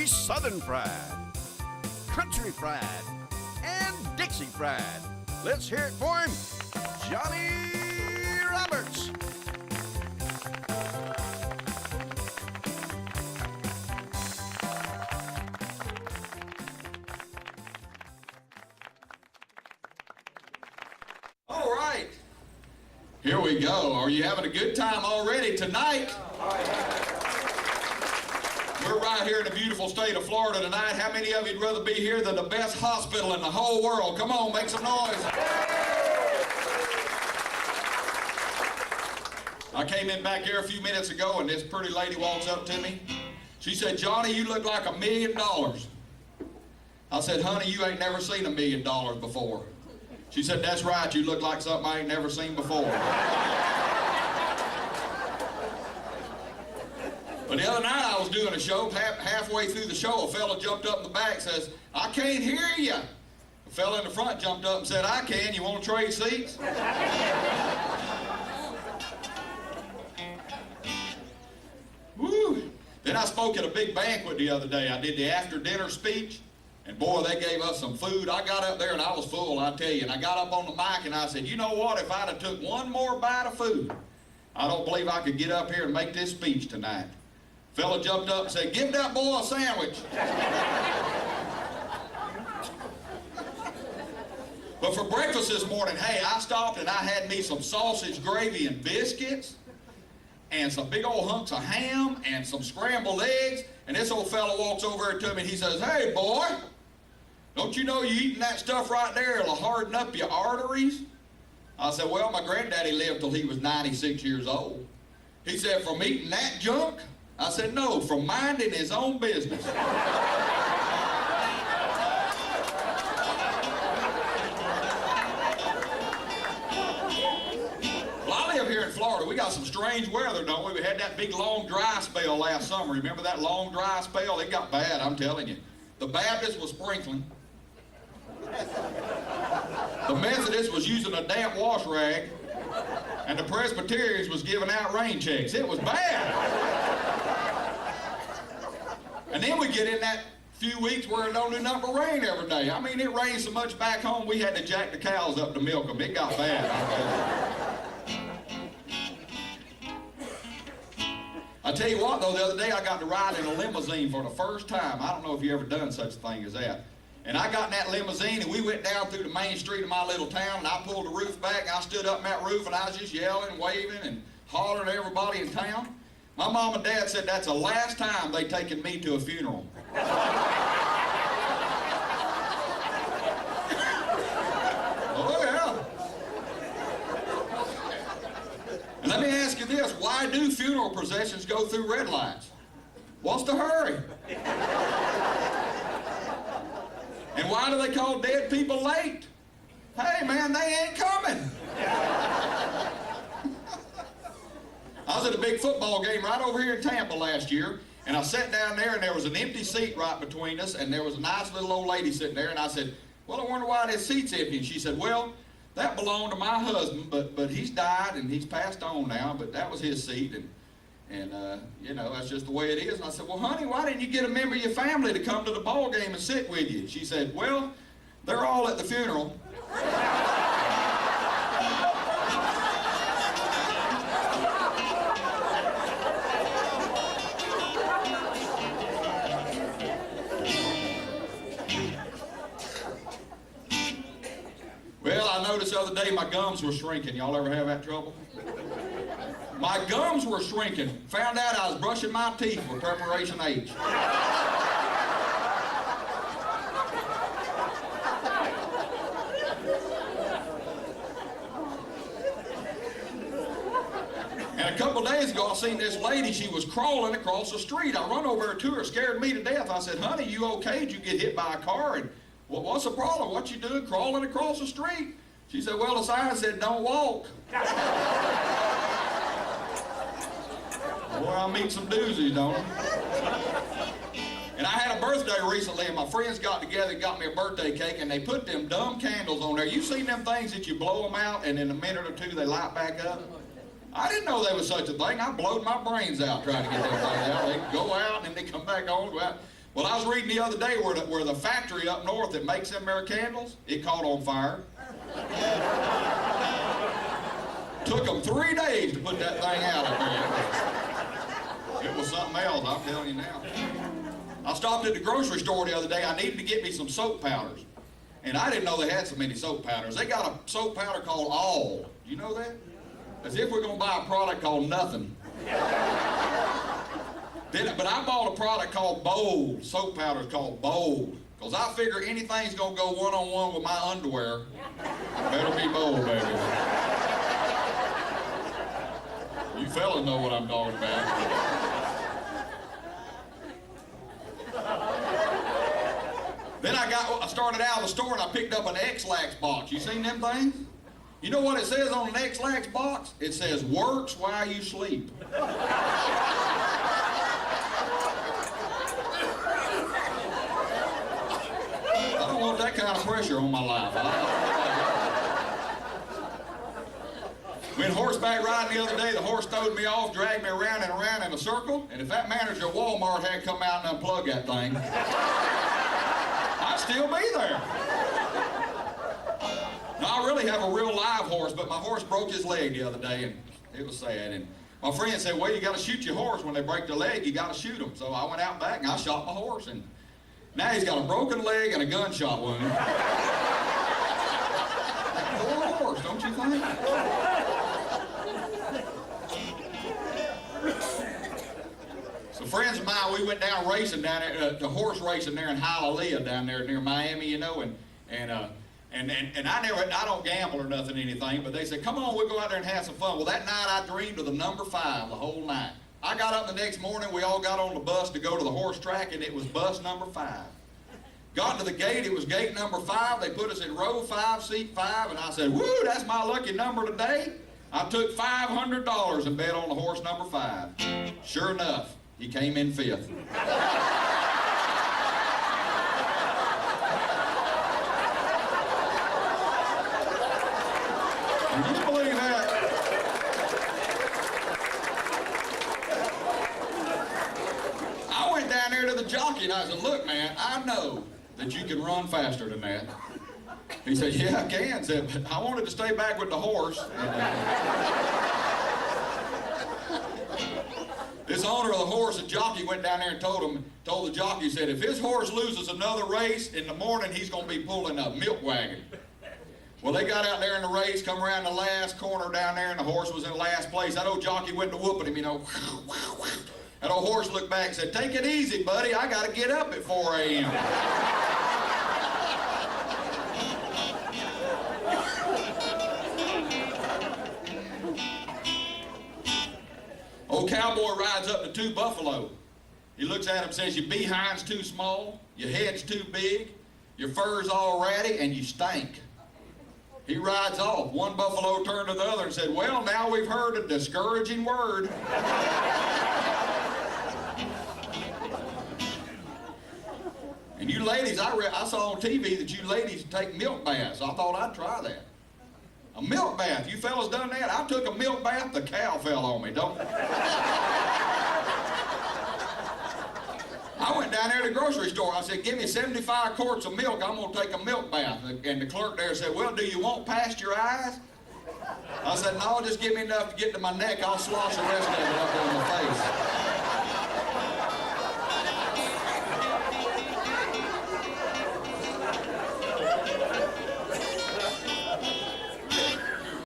Southern fried, country fried, and Dixie fried. Let's hear it for him, Johnny Roberts. All right, here we go. Are you having a good time already tonight? We're right here in the beautiful state of Florida tonight. How many of you'd rather be here than the best hospital in the whole world? Come on, make some noise. I came in back here a few minutes ago and this pretty lady walks up to me. She said, "Johnny, you look like $1 million." I said, "Honey, you ain't never seen $1 million before." She said, "That's right, you look like something I ain't never seen before." But the other night I was doing a show, halfway through the show, a fella jumped up in the back and says, "I can't hear you." The fella in the front jumped up and said, "I can, you want to trade seats?" Woo! Then I spoke at a big banquet the other day. I did the after dinner speech, and boy, they gave us some food. I got up there and I was full, I tell you, and I got up on the mic and I said, "You know what, if I'd have took one more bite of food, I don't believe I could get up here and make this speech tonight." Fella jumped up and said, "Give that boy a sandwich." But for breakfast this morning, hey, I stopped and I had me some sausage gravy and biscuits and some big old hunks of ham and some scrambled eggs. And this old fella walks over to me and he says, "Hey boy, don't you know you eating that stuff right there, it'll harden up your arteries?" I said, "Well, my granddaddy lived till he was 96 years old." He said, "From eating that junk?" I said, "No, from minding his own business." Well, I live here in Florida. We got some strange weather, don't we? We had that big long dry spell last summer. Remember that long dry spell? It got bad, I'm telling you. The Baptist was sprinkling. The Methodist was using a damp wash rag. And the Presbyterians was giving out rain checks. It was bad. And then we get in that few weeks where it don't do nothing but rain every day. I mean, it rained so much back home, we had to jack the cows up to milk them. It got bad. I tell you what, though, the other day I got to ride in a limousine for the first time. I don't know if you ever done such a thing as that. And I got in that limousine and we went down through the main street of my little town and I pulled the roof back and I stood up in that roof and I was just yelling, waving and hollering at everybody in town. My mom and dad said that's the last time they taken me to a funeral. Oh yeah. And let me ask you this, why do funeral processions go through red lights? What's the hurry? And why do they call dead people late? Hey man, they ain't coming. I was at a big football game right over here in Tampa last year, and I sat down there and there was an empty seat right between us, and there was a nice little old lady sitting there, and I said, "Well, I wonder why this seat's empty." And she said, "Well, that belonged to my husband, but he's died and he's passed on now, but that was his seat, and you know, that's just the way it is." And I said, "Well, honey, why didn't you get a member of your family to come to the ball game and sit with you?" She said, "Well, they're all at the funeral." Well, I noticed the other day my gums were shrinking. Y'all ever have that trouble? My gums were shrinking. Found out I was brushing my teeth with Preparation H. And a couple days ago, I seen this lady. She was crawling across the street. I run over to her, scared me to death. I said, "Honey, you okay? Did you get hit by a car?" And, "Well, what's the problem? What you doing crawling across the street?" She said, "Well, the sign said don't walk." Boy, I meet some doozies, don't I? And I had a birthday recently, and my friends got together and got me a birthday cake, and they put them dumb candles on there. You seen them things that you blow them out, and in a minute or two they light back up? I didn't know there was such a thing. I blowed my brains out trying to get them things out. They go out, and they come back on, go out. Well, I was reading the other day where the factory up north that makes them there candles, it caught on fire. Took them 3 days to put that thing out up there. It was something else, I'm telling you now. I stopped at the grocery store the other day. I needed to get me some soap powders. And I didn't know they had so many soap powders. They got a soap powder called All. You know that? As if we're going to buy a product called Nothing. But I bought a product called Bold. Soap powder is called Bold. Because I figure anything's going to go one-on-one with my underwear. Better be bold, baby. You fellas know what I'm talking about. Then I started out of the store and I picked up an X-Lax box. You seen them things? You know what it says on an X-Lax box? It says, works while you sleep. I don't want that kind of pressure on my life. Went horseback riding the other day, the horse throwed me off, dragged me around and around in a circle, and if that manager at Walmart had come out and unplugged that thing, I'd still be there. Now, I really have a real live horse, but my horse broke his leg the other day, and it was sad. And my friend said, well, you got to shoot your horse when they break their leg, you got to shoot them. So I went out back and I shot my horse, and now he's got a broken leg and a gunshot wound. Poor horse, don't you think? So friends of mine, we went down racing down there, to horse racing there in Hialeah down there near Miami, you know, and I don't gamble or nothing, anything, but they said, come on, we'll go out there and have some fun. Well, that night I dreamed of the number 5 the whole night. I got up the next morning, we all got on the bus to go to the horse track, and it was bus number 5. Got to the gate, it was gate number 5. They put us in row 5, seat 5, and I said, woo, that's my lucky number today. I took $500 and bet on the horse number 5. Sure enough, he came in 5th. Can you believe that? I went down there to the jockey and I said, look, man, I know that you can run faster than that. He said, yeah, I can. Said, but I wanted to stay back with the horse. This owner of the horse, the jockey, went down there and told the jockey, said, if his horse loses another race, in the morning he's going to be pulling a milk wagon. Well, they got out there in the race, come around the last corner down there, and the horse was in last place. That old jockey went to whooping him, you know. That old horse looked back and said, take it easy, buddy. I got to get up at 4 a.m. Old cowboy rides up to 2 buffalo. He looks at him and says, your behind's too small, your head's too big, your fur's all ratty, and you stink. He rides off. One buffalo turned to the other and said, well, now we've heard a discouraging word. And you ladies, I saw on TV that you ladies take milk baths. I thought I'd try that. A milk bath. You fellas done that? I took a milk bath, the cow fell on me, don't I went down there to the grocery store. I said, give me 75 quarts of milk. I'm going to take a milk bath. And the clerk there said, well, do you want past your eyes? I said, no, just give me enough to get to my neck. I'll slosh the rest of it up on my face.